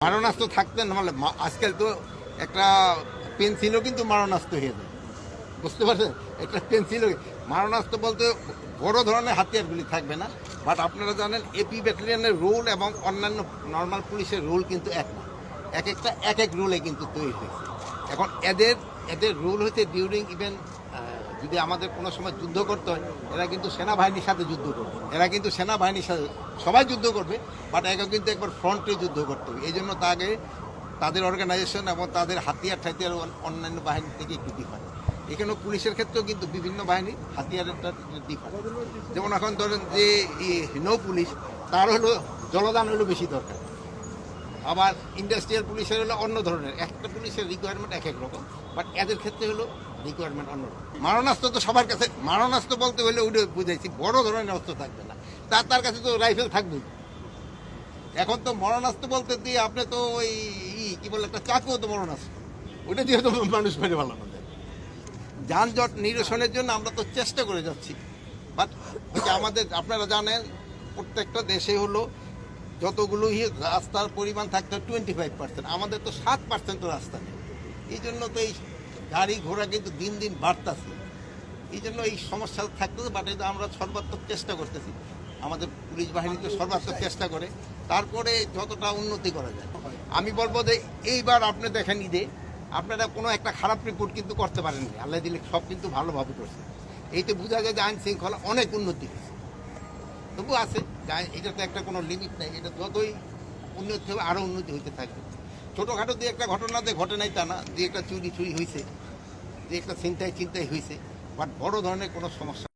মারণাস্ত্র থাকতেন নাহলে আজকাল তো একটা পেন্সিলও কিন্তু মারণাস্ত্র হয়ে যায়, বুঝতে পারছেন? একটা পেন্সিলও মারণাস্ত্র বলতে বড় ধরনের হাতিয়ারগুলি থাকবে না। বাট আপনারা জানেন এপি ব্যাটালিয়নের রোল এবং অন্যান্য নর্মাল পুলিশের রোল কিন্তু এক না, একটা এক এক রোলে কিন্তু তৈরি হয়েছে। এখন এদের রোল হচ্ছে ডিউরিং ইভেন যদি আমাদের কোনো সময় যুদ্ধ করতে হয়, এরা কিন্তু সেনাবাহিনীর সাথে যুদ্ধ করবে, এরা কিন্তু সেনাবাহিনীর সাথে সবাই যুদ্ধ করবে, বাট একে কিন্তু একবার ফ্রন্টে যুদ্ধ করতে হবে। এই জন্য তাদের অর্গানাইজেশন এবং তাদের হাতিয়ার অন্যান্য বাহিনী থেকে একটু ডিফারেন্ট। এখানেও পুলিশের ক্ষেত্রেও কিন্তু বিভিন্ন বাহিনী হাতিয়ারের ডিফারেন্ট। যেমন এখন ধরেন যে নৌ পুলিশ, তার হলো জলদান হলো বেশি দরকার, আবার ইন্ডাস্ট্রিয়াল পুলিশের হলো অন্য ধরনের, একটা পুলিশের রিকোয়ারমেন্ট এক এক রকম, বাট এদের ক্ষেত্রে হলো রিকোয়ারমেন্ট অন্য রকম। মারণাস্ত্র তো সবার কাছে, মারণাস্ত্র বলতে হলে ওইটা বুঝাইছি বড় ধরনের অস্ত্র থাকবে না, তার কাছে তো রাইফেল থাকবেই। এখন তো মরণাস্ত্র বলতে দিয়ে আপনি তো ওই কি বলে একটা চাকুও তো মরণাস্ত্র, ওইটা দিয়ে তো মানুষ মেরে ভালো যায়। যানজট নিরসনের জন্য আমরা তো চেষ্টা করে যাচ্ছি, বাট আমাদের আপনারা জানেন প্রত্যেকটা দেশে হলো যতগুলো রাস্তার পরিমাণ থাকতে 25%, আমাদের তো 7% তো রাস্তা নেই। এই জন্য তো এই গাড়ি ঘোড়া কিন্তু দিন দিন বাড়তেছে, এই জন্য এই সমস্যা থাকতেছে। বাট এটা আমরা সর্বাত্মক চেষ্টা করতেছি, আমাদের পুলিশ বাহিনীকে সর্বাত্মক চেষ্টা করে তারপরে যতটা উন্নতি করা যায়। আমি বলবো যে এইবার আপনি দেখেন ঈদে আপনারা কোনো একটা খারাপ রিপোর্ট কিন্তু করতে পারেননি, আল্লাহ দিলে সব কিন্তু ভালোভাবে করছে। এইতে বোঝা যায় যে আইন শৃঙ্খলা অনেক উন্নতি হয়েছে, তবু আছে এটাতে একটা কোনো লিমিট নেই, এটা যতই উন্নতি হবে আরও উন্নতি হইতে থাকবে। ছোটোখাটো দিয়ে একটা ঘটনাতে ঘটে নাই তা না, যে একটা চুরি হয়েছে, যে একটা চিন্তায় হয়েছে, বাট বড় ধরনের কোনো সমস্যা